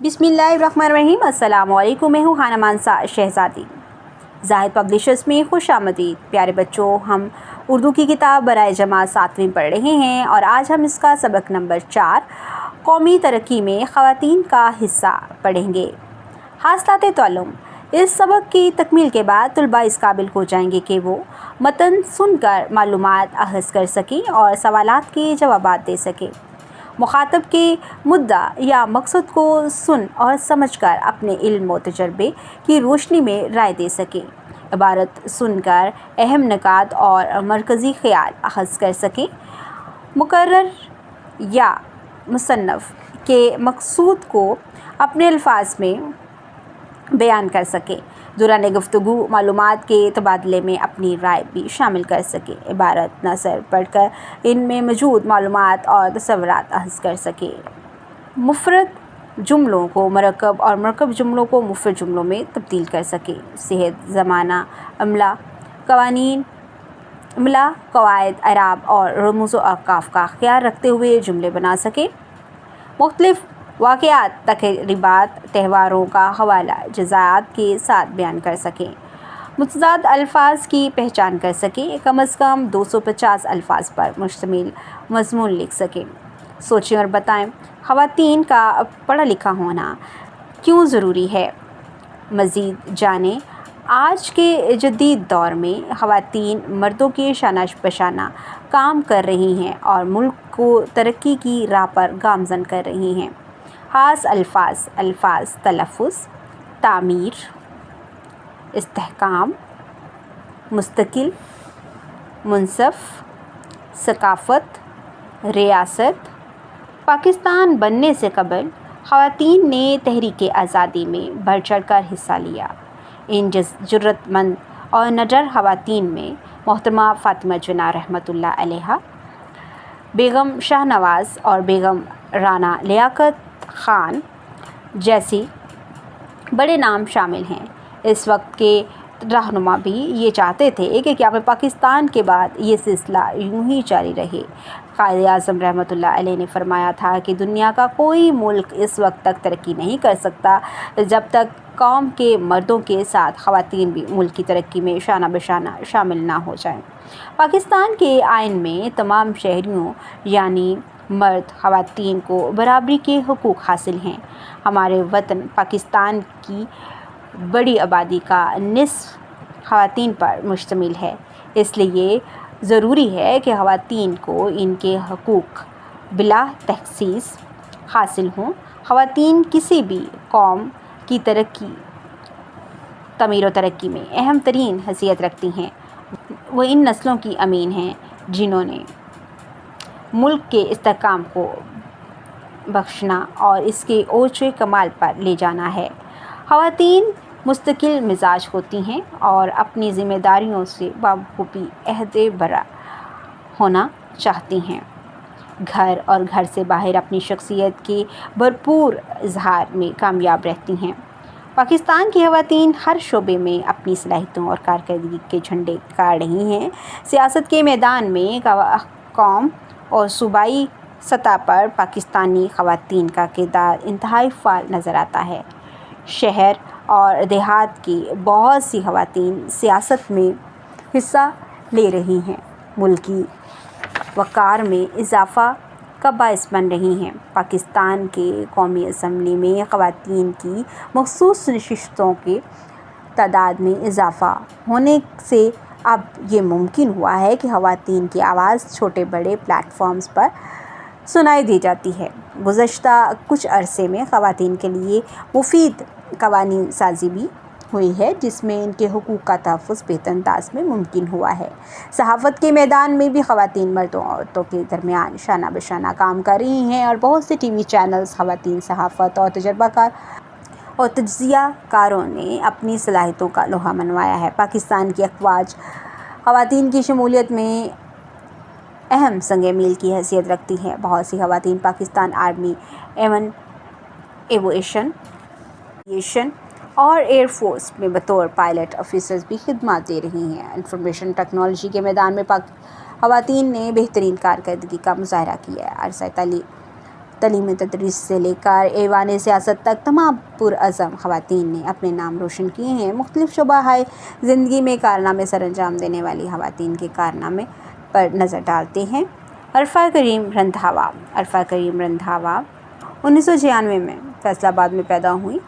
बिस्मिल्लाहिर्रहमानिर्रहीम। अस्सलामुअलैकुम। मैं हूँ खाना मानसा शहज़ादी। ज़ाहिद पब्लिशर्स में खुश आमदीद। प्यारे बच्चों, हम उर्दू की किताब बराए जमात 7वीं पढ़ रहे हैं और आज हम इसका सबक नंबर 4 कौमी तरक्की में ख़वातीन का हिस्सा पढ़ेंगे। हासिलात ताल्लुम। इस सबक की तकमील के बाद तलबा इस काबिल हो जाएंगे कि वो मतन सुनकर मालूमात अख़ज़ कर सकें और सवालात के जवाबात दे सकें। मुखातब के मुद्दा या मकसद को सुन और समझकर अपने इल्म व तजर्बे की रोशनी में राय दे सकें। इबारत सुनकर अहम निकात और मरकज़ी ख़याल अख़ज़ कर सकें। मुकर्रर या मुसन्नफ़ के मकसूद को अपने अल्फाज में बयान कर सकें। दौरान गुफ्तगू मालूमात के तबादले में अपनी राय भी शामिल कर सकें। इबारत नसर पढ़कर इनमें मौजूद मालूमात और तसव्वुरात अख़ज़ कर सकें। मुफ़रद जुमलों को मरकब और मरकब जुमलों को मुफ़रद जुमलों में तब्दील कर सकें। सेहत, ज़माना, अमला, कवानीन, अमला, क़वाइद, अराब और रमूज़ व अहकाफ़ का ख़याल रखते हुए जुमले बना सकें। मुख्तलिफ़ वाक़यात, तक़रीबात, त्यौहारों का हवाला जज़ात के साथ बयान कर सकें। मुतज़ाद अल्फाज की पहचान कर सकें। कम अज़ कम 250 अल्फाज पर मुश्तमिल मज़मून लिख सकें। सोचें और बताएं, ख़वातीन का पढ़ा लिखा होना क्यों ज़रूरी है। मज़ीद जानें, आज के जदीद दौर में ख़वातीन मर्दों के शाना बशाना काम कर रही हैं और मुल्क को तरक्की की राह पर गामज़न कर रही हैं। ख़ास अल्फाज तलफ़्फ़ुज़, तामीर, इस्तेहकाम, मुस्तकिल, मुनसफ़, सक़ाफ़त, रियासत। पाकिस्तान बनने से कबल ख़वातीन ने तहरीक आज़ादी में बढ़ चढ़ कर हिस्सा लिया। इन जुर्रतमंद और निडर ख़वातीन में मोहतरमा फ़ातिमा जिन्ना रहमतुल्लाह अलैहा, बेगम शाहनवाज़ और बेगम राना लियाक़त ख़ान जैसी बड़े नाम शामिल हैं। इस वक्त के रहनुमा भी ये चाहते थे कि क़याम पाकिस्तान के बाद ये सिलसिला यूं ही जारी रहे। क़ाइद आज़म रहमतुल्लाह अलैह ने फरमाया था कि दुनिया का कोई मुल्क इस वक्त तक तरक्की नहीं कर सकता जब तक कौम के मर्दों के साथ ख़वातीन भी मुल्क की तरक्की में शाना बशाना शामिल ना हो जाएं। पाकिस्तान के आइन में तमाम शहरियों यानी मर्द ख़वातीन को बराबरी के हुकूक हासिल हैं। हमारे वतन पाकिस्तान की बड़ी आबादी का निस्फ़ ख़वातीन पर मुश्तमिल है, इसलिए ज़रूरी है कि ख़वातीन को इनके हुकूक बिला तख़सीस हासिल हों। ख़वातीन किसी भी कौम की तमीर व तरक्की में अहम तरीन हैसियत रखती हैं। वो इन नस्लों की अमीन हैं जिन्होंने मुल्क के इस्तेहकाम को बख्शना और इसके ऊँचे कमाल पर ले जाना है। ख़वातीन मुस्तकिल मिजाज होती हैं और अपनी ज़िम्मेदारियों से बखूबी अहदे बरा होना चाहती हैं। घर और घर से बाहर अपनी शख्सियत के भरपूर इजहार में कामयाब रहती हैं। पाकिस्तान की ख़वातीन हर शोबे में अपनी सलाहियतों और कारकर्दगी के झंडे गाड़ रही हैं। सियासत के मैदान में कौम और सूबाई सतह पर पाकिस्तानी ख़वातीन का किरदार इंतहाई फ़ाल नज़र आता है। शहर और देहात की बहुत सी ख़वातीन सियासत में हिस्सा ले रही हैं, मुल्की वक़ार में इजाफ़ा का बाइस बन रही हैं। पाकिस्तान के कौमी असम्बली में ख़वातीन की मख़सूस नशिस्तों के तादाद में इजाफ़ा होने से अब ये मुमकिन हुआ है कि ख़वातीन की आवाज़ छोटे बड़े प्लेटफॉर्म्स पर सुनाई दी जाती है। गुज़श्ता कुछ अरसे में ख़वातीन के लिए मुफीद क़वानीन साज़ी भी हुई है, जिसमें इनके हुकूक का तहफ़्फ़ुज़ बेहतर अंदाज़ में मुमकिन हुआ है। सहाफ़त के मैदान में भी ख़वातीन मर्दों औरतों के दरमियान शाना बशाना काम कर रही हैं और बहुत से टीवी चैनल्स ख़वातीन सहाफ़त और तजर्बाकार और तज्ज़ियाकारों ने अपनी सलाहियतों का लोहा मनवाया है। पाकिस्तान की अफ़वाज ख़वातीन की शमूलियत में अहम संग मील की हैसियत रखती हैं। बहुत सी ख़वातीन पाकिस्तान आर्मी, एविएशन और एयर फोर्स में बतौर पायलट ऑफिसर्स भी खिदमत दे रही हैं। इंफॉर्मेशन टेक्नोलॉजी के मैदान में ख़वातीन ने बेहतरीन कारकर्दगी का मुज़ाहरा किया है। अरसा تعلیم تدریس سے لے کر ایوان سیاست تک تمام پرعزم خواتین نے اپنے نام روشن کیے ہیں۔ مختلف شعبہ زندگی میں کارنامے سر انجام دینے والی خواتین کے کارنامے پر نظر ڈالتے ہیں۔ عرفہ کریم رندھاوا 1996 میں فیصل آباد میں پیدا ہوئی۔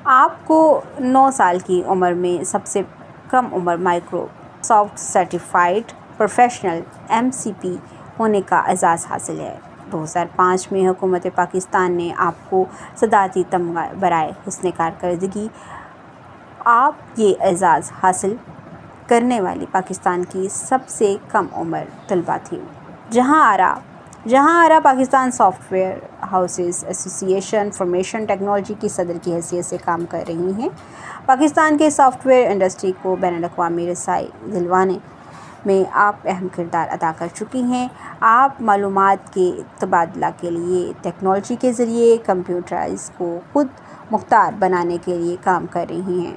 آپ کو 9 سال کی عمر میں سب سے کم عمر مائیکروسافٹ سرٹیفائیڈ پروفیشنل MCP ہونے کا اعزاز حاصل ہے۔ 2005 میں حکومت پاکستان نے آپ کو صدارتی تمغہ برائے حسن کارکردگی آپ یہ اعزاز حاصل کرنے والی پاکستان کی سب سے کم عمر طالبہ تھیں۔ جہاں آرا پاکستان سافٹ ویئر ہاؤسز ایسوسی ایشن انفارمیشن ٹیکنالوجی کی صدر کی حیثیت سے کام کر رہی ہیں۔ پاکستان کے سافٹ ویئر انڈسٹری کو بین الاقوامی رسائی دلوانے میں آپ اہم کردار ادا کر چکی ہیں۔ آپ معلومات کے تبادلہ کے لیے ٹیکنالوجی کے ذریعے کمپیوٹرز کو خود مختار بنانے کے لیے کام کر رہی ہیں۔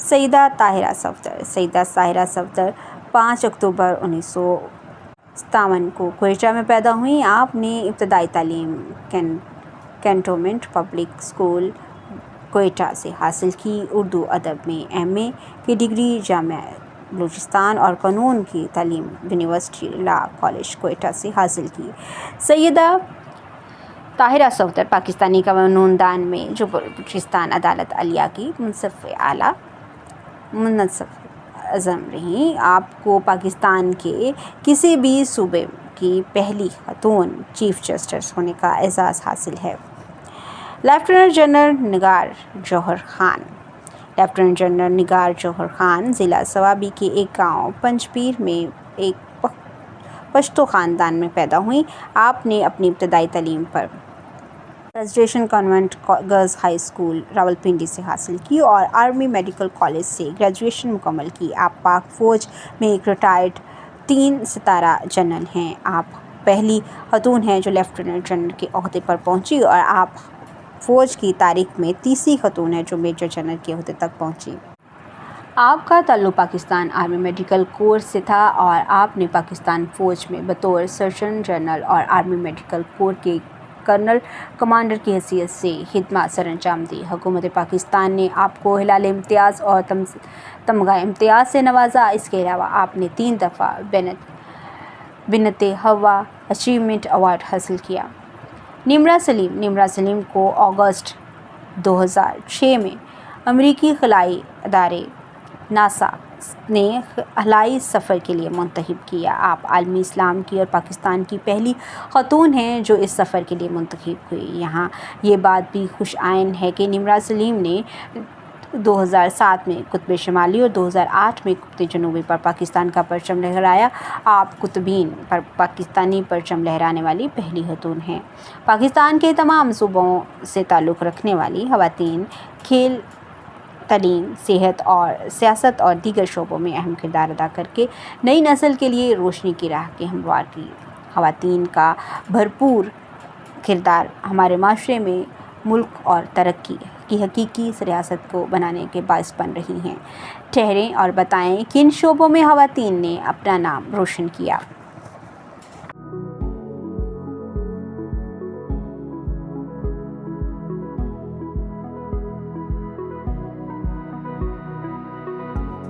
سیدہ طاہرہ صفدر 5 اکتوبر 1957 کو کوئٹہ میں پیدا ہوئیں۔ آپ نے ابتدائی تعلیم کینٹونمنٹ پبلک اسکول کوئٹہ سے حاصل کی۔ اردو ادب میں MA کی ڈگری جامعہ بلوچستان اور قانون کی تعلیم یونیورسٹی لاء کالج کوئٹہ سے حاصل کی۔ سیدہ طاہرہ صفدر پاکستانی قانون دان میں جو بلوچستان عدالت عالیہ کی منصف اعظم رہیں۔ آپ کو پاکستان کے کسی بھی صوبے کی پہلی خاتون چیف جسٹس ہونے کا اعزاز حاصل ہے۔ لیفٹیننٹ جنرل نگار جوہر خان ضلع صوابی کے ایک گاؤں پنجپیر میں ایک پشتو خاندان میں پیدا ہوئیں۔ آپ نے اپنی ابتدائی تعلیم graduation convent girls high school Rawalpindi سے حاصل کی اور آرمی میڈیکل کالج سے گریجویشن مکمل کی۔ آپ پاک فوج میں ایک ریٹائرڈ 3 ستارہ جنرل ہیں۔ آپ پہلی خاتون ہیں جو لیفٹیننٹ جنرل کے عہدے پر پہنچی اور آپ فوج کی تاریخ میں تیسری خاتون ہیں جو میجر جنرل کے عہدے تک پہنچی۔ آپ کا تعلق پاکستان آرمی میڈیکل کورps سے تھا اور آپ نے پاکستان فوج میں بطور سرجن جنرل اور آرمی میڈیکل کورps کے کرنل کمانڈر کی حیثیت سے خدمات سر انجام دی۔ حکومت پاکستان نے آپ کو ہلال امتیاز اور تمغہ امتیاز سے نوازا۔ اس کے علاوہ آپ نے 3 دفعہ بنت حوا اچیومنٹ ایوارڈ حاصل کیا۔ نمرہ سلیم کو اگست 2006 میں امریکی خلائی ادارے ناسا نے خلائی سفر کے لیے منتخب کیا۔ آپ عالم اسلام کی اور پاکستان کی پہلی خاتون ہیں جو اس سفر کے لیے منتخب ہوئی۔ یہاں یہ بات بھی خوش آئین ہے کہ نمرہ سلیم نے 2007 میں قطب شمالی اور 2008 میں قطب جنوبی پر پاکستان کا پرچم لہرایا۔ آپ قطبین پر پاکستانی پرچم لہرانے والی پہلی خاتون ہیں۔ پاکستان کے تمام صوبوں سے تعلق رکھنے والی خواتین کھیل، تعلیم، صحت اور سیاست اور دیگر شعبوں میں اہم کردار ادا کر کے نئی نسل کے لیے روشنی کی راہ کے ہموار کی۔ خواتین کا بھرپور کردار ہمارے معاشرے میں ملک اور ترقی کی حقیقی ریاست کو بنانے کے باعث بن رہی ہیں۔ ٹھہریں اور بتائیں کن شعبوں میں خواتین نے اپنا نام روشن کیا۔